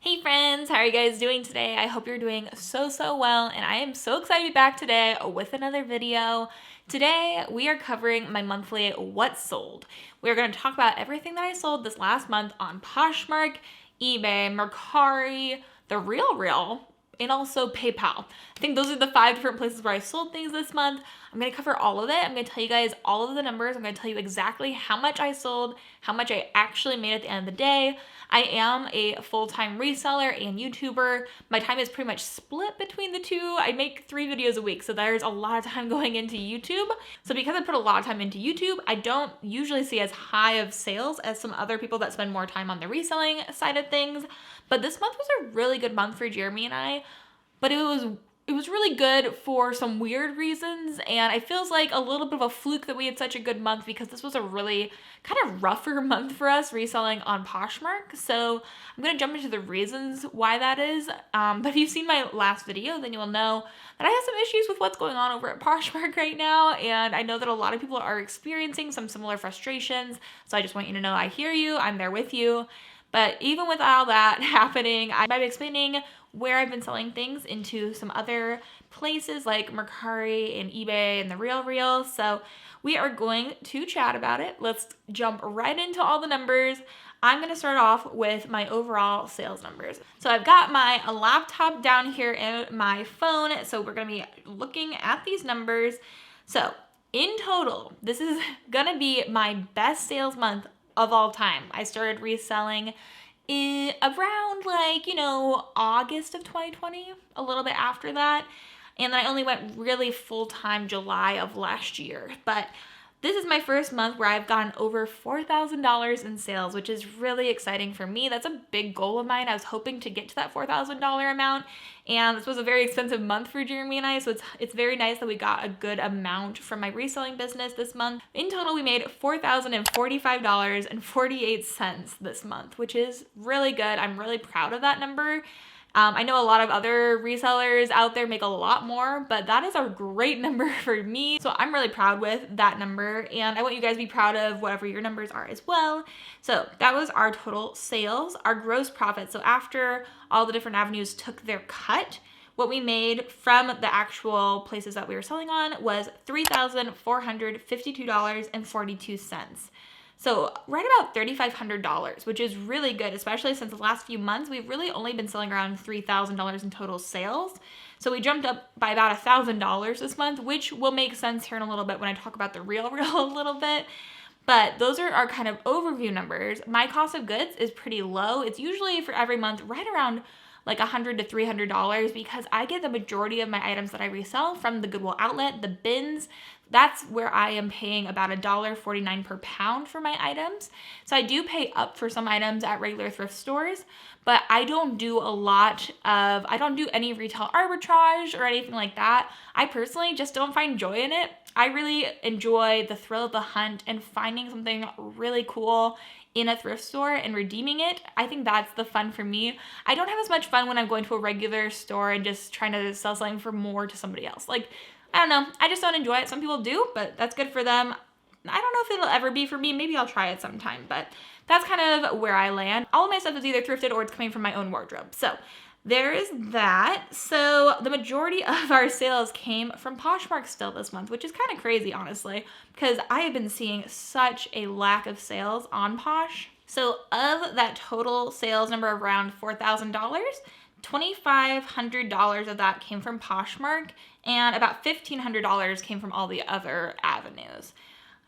Hey friends, how are you guys doing today? I hope you're doing so well, and I am so excited to be back today with another video. Today we are covering my monthly What Sold. We're going to talk about everything that I sold this last month on Poshmark, eBay, Mercari, The RealReal, and also PayPal. I think those are the 5 different places where I sold things this month. I'm going to cover all of it. I'm going to tell you guys all of the numbers. I'm going to tell you exactly how much I sold, how much I actually made at the end of the day. I am a full-time reseller and YouTuber. My time is pretty much split between the two. I make 3 videos a week, so there's a lot of time going into YouTube. So because I put a lot of time into YouTube, I don't usually see as high of sales as some other people that spend more time on the reselling side of things. But this month was a really good month for Jeremy and I. But it was really good for some weird reasons, and it feels like a little bit of a fluke that we had such a good month because this was a really kind of rougher month for us reselling on Poshmark. So I'm going to jump into the reasons why that is. But if you've seen my last video, then you will know that I have some issues with what's going on over at Poshmark right now, and I know that a lot of people are experiencing some similar frustrations. So I just want you to know I hear you, I'm there with you. But even with all that happening, I'm explaining where I've been selling things into some other places like Mercari and eBay and The RealReal. So we are going to chat about it. Let's jump right into all the numbers. I'm going to start off with my overall sales numbers. So I've got my laptop down here and my phone. So we're going to be looking at these numbers. So in total, this is going to be my best sales month of all time. I started reselling in around August of 2020, a little bit after that. And then I only went really full-time July of last year. But this is my first month where I've gotten over $4,000 in sales, which is really exciting for me. That's a big goal of mine. I was hoping to get to that $4,000 amount, and this was a very expensive month for Jeremy and I, so it's very nice that we got a good amount from my reselling business this month. In total, we made $4,045.48 this month, which is really good. I'm really proud of that number. I know a lot of other resellers out there make a lot more, but that is a great number for me. So I'm really proud with that number, and I want you guys to be proud of whatever your numbers are as well. So that was our total sales, our gross profit. So after all the different avenues took their cut, what we made from the actual places that we were selling on was $3,452.42. So right about $3,500, which is really good, especially since the last few months, we've really only been selling around $3,000 in total sales. So we jumped up by about $1,000 this month, which will make sense here in a little bit when I talk about the RealReal a little bit. But those are our kind of overview numbers. My cost of goods is pretty low. It's usually for every month right around like $100 to $300 because I get the majority of my items that I resell from the Goodwill outlet, the bins. That's where I am paying about $1.49 per pound for my items. So I do pay up for some items at regular thrift stores, but I don't do any retail arbitrage or anything like that. I personally just don't find joy in it. I really enjoy the thrill of the hunt and finding something really cool in a thrift store and redeeming it. I think that's the fun for me. I don't have as much fun when I'm going to a regular store and just trying to sell something for more to somebody else. Like, I don't know. I just don't enjoy it. Some people do, but that's good for them. I don't know if it'll ever be for me. Maybe I'll try it sometime, but that's kind of where I land. All of my stuff is either thrifted or it's coming from my own wardrobe. So there is that. So the majority of our sales came from Poshmark still this month, which is kind of crazy, honestly, because I have been seeing such a lack of sales on Posh. So of that total sales number of around $4,000, $2,500 of that came from Poshmark, and about $1,500 came from all the other avenues.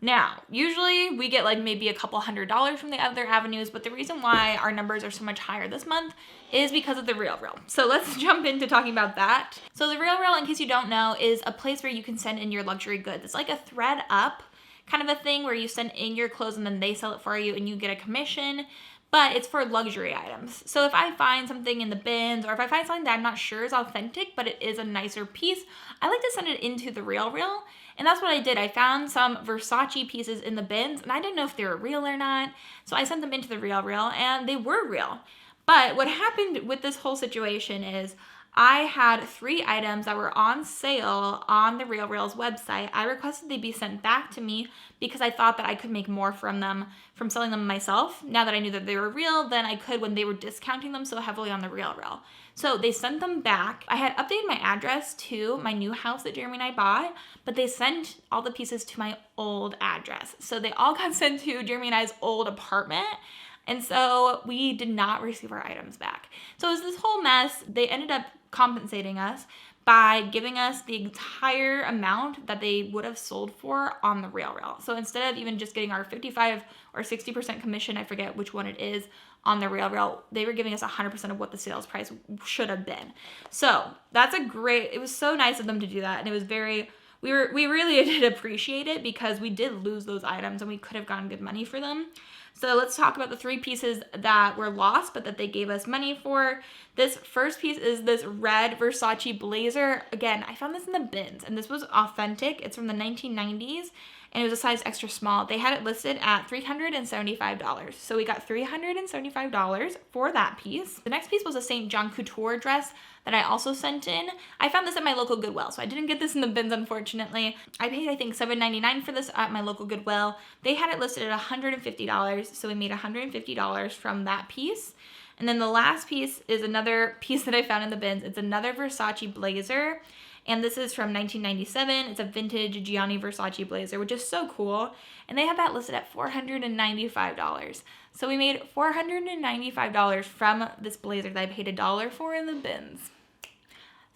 Now, usually we get like maybe a couple $100s from the other avenues, but the reason why our numbers are so much higher this month is because of the RealReal. So let's jump into talking about that. So the RealReal, in case you don't know, is a place where you can send in your luxury goods. It's like a thread up kind of a thing where you send in your clothes and then they sell it for you and you get a commission. But it's for luxury items. So if I find something in the bins or if I find something that I'm not sure is authentic, but it is a nicer piece, I like to send it into the RealReal. And that's what I did. I found some Versace pieces in the bins and I didn't know if they were real or not. So I sent them into the RealReal and they were real. But what happened with this whole situation is I had 3 items that were on sale on the RealReal's website. I requested they be sent back to me because I thought that I could make more from them from selling them myself. Now that I knew that they were real, then I could when they were discounting them so heavily on the RealReal. So they sent them back. I had updated my address to my new house that Jeremy and I bought, but they sent all the pieces to my old address. So they all got sent to Jeremy and I's old apartment. And so we did not receive our items back. So it was this whole mess. They ended up compensating us by giving us the entire amount that they would have sold for on the RealReal. So instead of even just getting our 55 or 60% commission, I forget which one it is, on the RealReal, they were giving us 100% of what the sales price should have been. So that's it was so nice of them to do that. And it was we really did appreciate it because we did lose those items and we could have gotten good money for them. So let's talk about the 3 pieces that were lost, but that they gave us money for. This first piece is this red Versace Blazer. Again, I found this in the bins, and this was authentic. It's from the 1990s, and it was a size extra small. They had it listed at $375. So we got $375 for that piece. The next piece was a St. John Couture dress that I also sent in. I found this at my local Goodwill, so I didn't get this in the bins, unfortunately. I paid, I think, $7.99 for this at my local Goodwill. They had it listed at $150, so we made $150 from that piece. And then the last piece is another piece that I found in the bins. It's another Versace Blazer, and this is from 1997. It's a vintage Gianni Versace Blazer, which is so cool. And they had that listed at $495. So we made $495 from this blazer that I paid $1 for in the bins.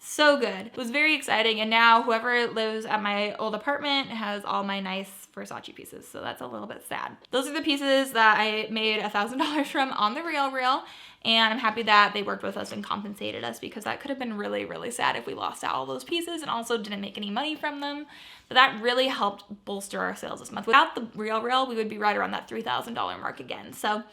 So good. It was very exciting, and now whoever lives at my old apartment has all my nice Versace pieces, so that's a little bit sad. Those are the pieces that I made $1,000 from on the RealReal, and I'm happy that they worked with us and compensated us because that could have been really, really sad if we lost out all those pieces and also didn't make any money from them. But that really helped bolster our sales this month. Without the RealReal, we would be right around that $3,000 mark again. So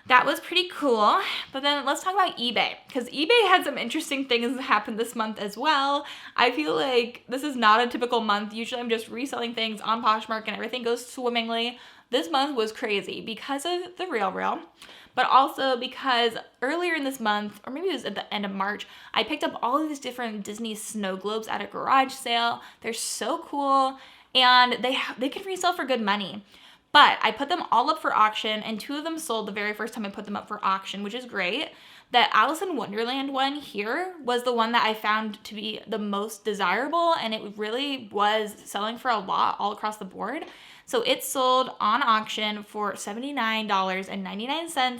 that was pretty cool. But then let's talk about eBay, because eBay had some interesting things happen this month as well. I feel like this is not a typical month. Usually I'm just reselling things on Poshmark and everything goes swimmingly. This month was crazy because of the RealReal, but also because earlier in this month, or maybe it was at the end of March, I picked up all of these different Disney snow globes at a garage sale. They're so cool, and they can resell for good money. But I put them all up for auction, and 2 of them sold the very first time I put them up for auction, which is great. The Alice in Wonderland one here was the one that I found to be the most desirable, and it really was selling for a lot all across the board. So it sold on auction for $79.99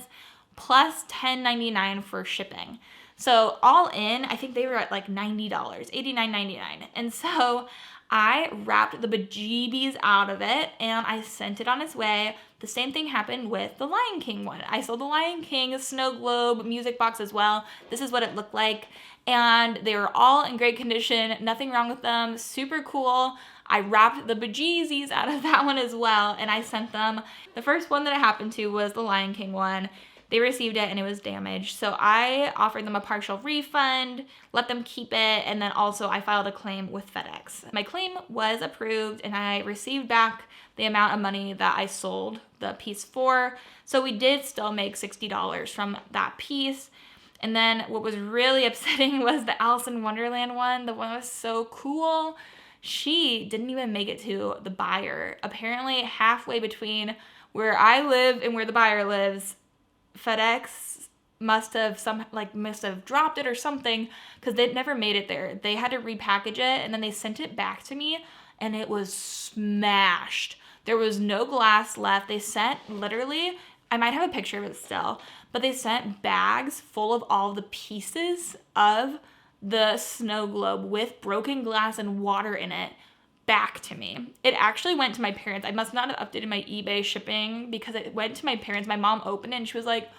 plus $10.99 for shipping. So all in, I think they were at like $90, $89.99. And so I wrapped the bejeebies out of it and I sent it on its way. The same thing happened with the Lion King one. I sold the Lion King snow globe music box as well. This is what it looked like. And they were all in great condition, nothing wrong with them, super cool. I wrapped the bejeezies out of that one as well, and I sent them. The first one that it happened to was the Lion King one. They received it and it was damaged. So I offered them a partial refund, let them keep it, and then also I filed a claim with FedEx. My claim was approved and I received back the amount of money that I sold the piece for. So we did still make $60 from that piece. And then what was really upsetting was the Alice in Wonderland one. The one that was so cool. She didn't even make it to the buyer. Apparently halfway between where I live and where the buyer lives, FedEx must have dropped it or something, because they never made it there. They had to repackage it and then they sent it back to me and it was smashed. There was no glass left. They sent literally, I might have a picture of it still, but they sent bags full of all the pieces of the snow globe with broken glass and water in it back to me. It actually went to my parents. I must not have updated my eBay shipping because it went to my parents. My mom opened it and she was like,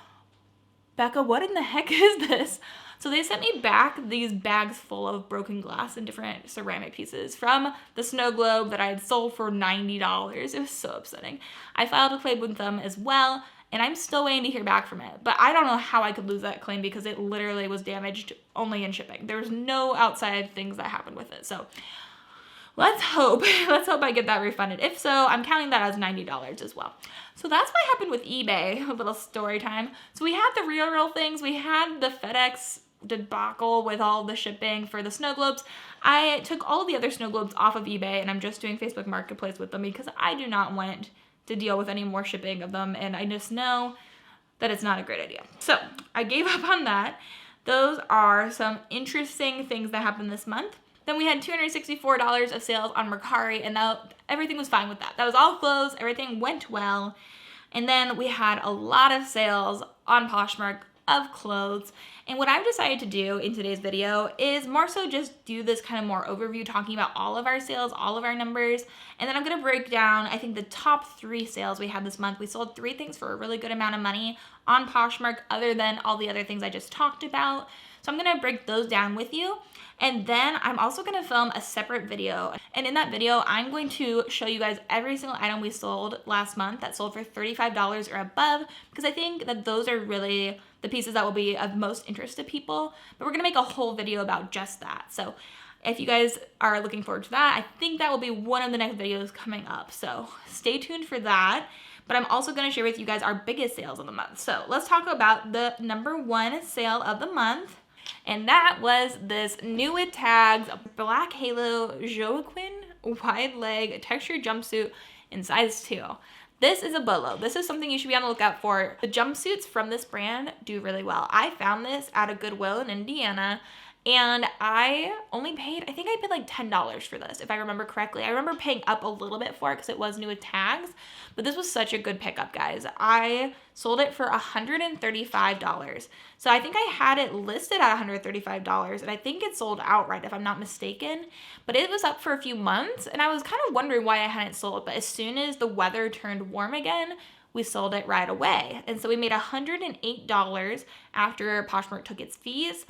Bekah, what in the heck is this? So they sent me back these bags full of broken glass and different ceramic pieces from the snow globe that I had sold for $90. It was so upsetting. I filed a claim with them as well, and I'm still waiting to hear back from it. But I don't know how I could lose that claim because it literally was damaged only in shipping. There was no outside things that happened with it. So let's hope I get that refunded. If so, I'm counting that as $90 as well. So that's what happened with eBay, a little story time. So we had the RealReal things, we had the FedEx debacle with all the shipping for the snow globes, I took all the other snow globes off of eBay and I'm just doing Facebook Marketplace with them because I do not want to deal with any more shipping of them, and I just know that it's not a great idea. So I gave up on that. Those are some interesting things that happened this month. Then we had $264 of sales on Mercari, and everything was fine with that. That was all closed, everything went well. And then we had a lot of sales on Poshmark of clothes. And what I've decided to do in today's video is more so just do this kind of more overview, talking about all of our sales, all of our numbers. And then I'm gonna break down, I think, the top 3 sales we had this month. We sold 3 things for a really good amount of money on Poshmark, other than all the other things I just talked about. So I'm gonna break those down with you. And then I'm also gonna film a separate video. And in that video, I'm going to show you guys every single item we sold last month that sold for $35 or above, because I think that those are really the pieces that will be of most interest to people. But we're gonna make a whole video about just that. So if you guys are looking forward to that, I think that will be one of the next videos coming up. So stay tuned for that. But I'm also gonna share with you guys our biggest sales of the month. So let's talk about the number 1 sale of the month. And that was this new with tags Black Halo Joaquin wide leg textured jumpsuit in size 2. This is a bolo. This is something you should be on the lookout for. The jumpsuits from this brand do really well. I found this at a Goodwill in Indiana, and I only paid, I think I paid like $10 for this, if I remember correctly. I remember paying up a little bit for it because it was new with tags, but this was such a good pickup, guys. I sold it for $135. So I think I had it listed at $135, and I think it sold outright, if I'm not mistaken. But it was up for a few months, and I was kind of wondering why I hadn't sold. But as soon as the weather turned warm again, we sold it right away. And so we made $108 after Poshmark took its fees.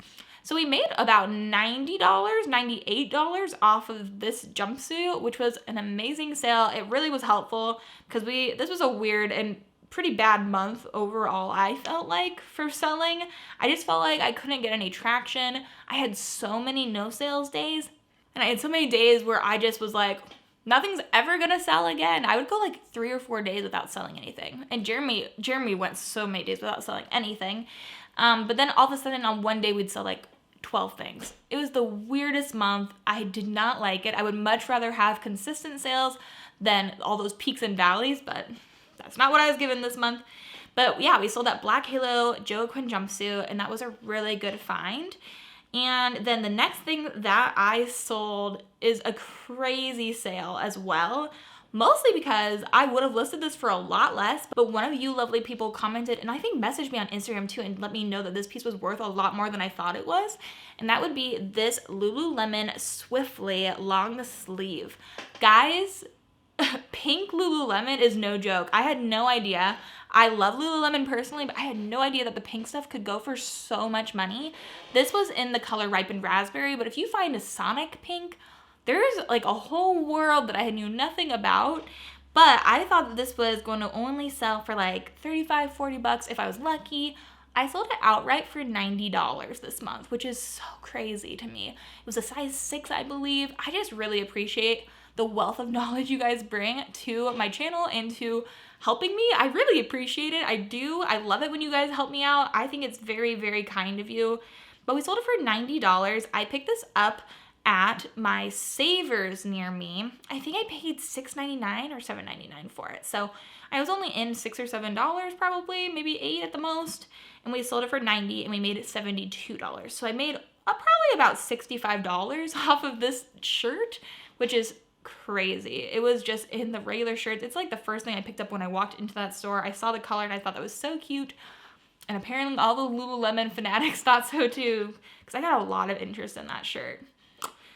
So we made about $90, $98 off of this jumpsuit, which was an amazing sale. It really was helpful because this was a weird and pretty bad month overall, I felt like, for selling. I just felt like I couldn't get any traction. I had so many no sales days, and I had so many days where I just was like, nothing's ever gonna sell again. I would go like 3 or 4 days without selling anything. And Jeremy went so many days without selling anything. But then all of a sudden on one day we'd sell like 12 things. It was the weirdest month. I did not like it. I would much rather have consistent sales than all those peaks and valleys, but that's not what I was given this month. But yeah, we sold that Black Halo Joaquin jumpsuit, and that was a really good find. And then the next thing that I sold is a crazy sale as well. Mostly because I would have listed this for a lot less, but one of you lovely people commented, and I think messaged me on Instagram too, and let me know that this piece was worth a lot more than I thought it was. And that would be this Lululemon Swiftly long sleeve. Guys, pink Lululemon is no joke. I had no idea. I love Lululemon personally, but I had no idea that the pink stuff could go for so much money. This was in the color Ripened Raspberry, but if you find a Sonic pink, there's like a whole world that I knew nothing about. But I thought that this was going to only sell for like $35, $40 if I was lucky. I sold it outright for $90 this month, which is so crazy to me. It was a size 6, I believe. I just really appreciate the wealth of knowledge you guys bring to my channel and to helping me. I really appreciate it. I do. I love it when you guys help me out. I think it's very, very kind of you. But we sold it for $90. I picked this up at my Savers near me. I think I paid $6.99 or $7.99 for it. So I was only in $6 or $7 probably, maybe $8 at the most. And we sold it for $90 and we made it $72. So I made probably about $65 off of this shirt, which is crazy. It was just in the regular shirts. It's like the first thing I picked up when I walked into that store. I saw the color and I thought that was so cute. And apparently all the Lululemon fanatics thought so too, because I got a lot of interest in that shirt.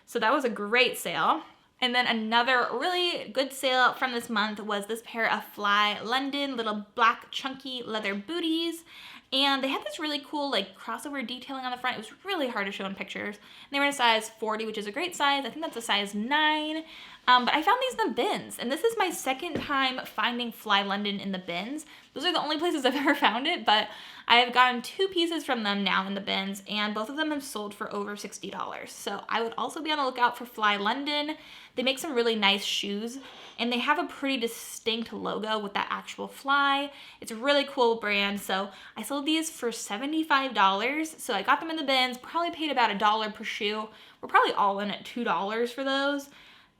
So that was a great sale. And then another really good sale from this month was this pair of Fly London little black chunky leather booties. And they had this really cool like crossover detailing on the front. It was really hard to show in pictures. And they were in a size 40, which is a great size. I think that's a size 9. But I found these in the bins. And this is my second time finding Fly London in the bins. Those are the only places I've ever found it. But I have gotten 2 pieces from them now in the bins, and both of them have sold for over $60. So I would also be on the lookout for Fly London. They make some really nice shoes, and they have a pretty distinct logo with that actual fly. It's a really cool brand. So I sold these for $75. So I got them in the bins, probably paid about $1 per shoe. We're probably all in at $2 for those.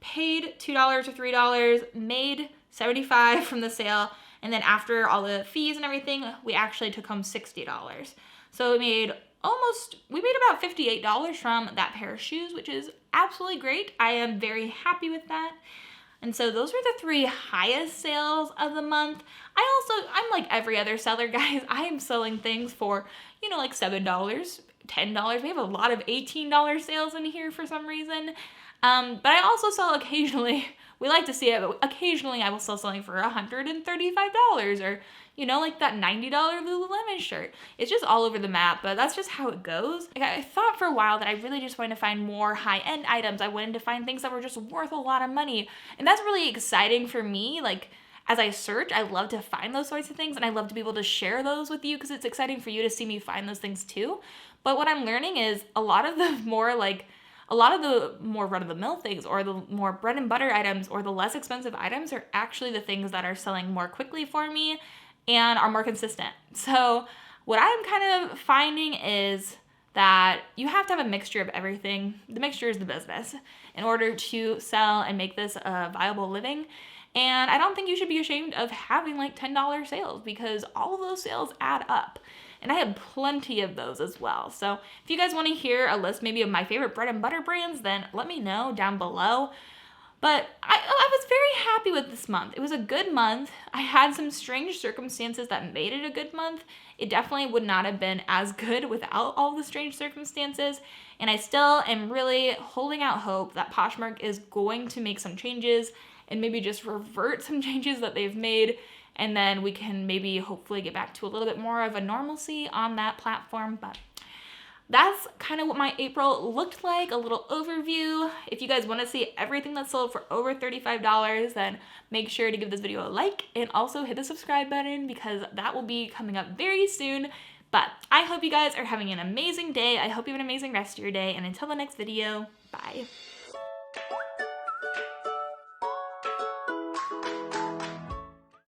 Paid $2 or $3, made $75 from the sale, and then after all the fees and everything, we actually took home $60. So we made about $58 from that pair of shoes, which is absolutely great. I am very happy with that. And so those were the 3 highest sales of the month. I'm like every other seller, guys. I am selling things for, like $7, $10. We have a lot of $18 sales in here for some reason. But I also sell occasionally, we like to see it, but occasionally I will sell something for $135 or, like that $90 Lululemon shirt. It's just all over the map, but that's just how it goes. Like, I thought for a while that I really just wanted to find more high-end items. I wanted to find things that were just worth a lot of money. And that's really exciting for me. Like, as I search, I love to find those sorts of things, and I love to be able to share those with you because it's exciting for you to see me find those things too. But what I'm learning is a lot of the more run-of-the-mill things, or the more bread and butter items, or the less expensive items are actually the things that are selling more quickly for me and are more consistent. So what I'm kind of finding is that you have to have a mixture of everything. The mixture is the business in order to sell and make this a viable living. And I don't think you should be ashamed of having like $10 sales, because all of those sales add up. And I have plenty of those as well. So if you guys want to hear a list maybe of my favorite bread and butter brands, then let me know down below. But I was very happy with this month. It was a good month. I had some strange circumstances that made it a good month. It definitely would not have been as good without all the strange circumstances. And I still am really holding out hope that Poshmark is going to make some changes and maybe just revert some changes that they've made. And then we can maybe hopefully get back to a little bit more of a normalcy on that platform. But that's kind of what my April looked like, a little overview. If you guys want to see everything that's sold for over $35, then make sure to give this video a like and also hit the subscribe button, because that will be coming up very soon. But I hope you guys are having an amazing day. I hope you have an amazing rest of your day. And until the next video, bye.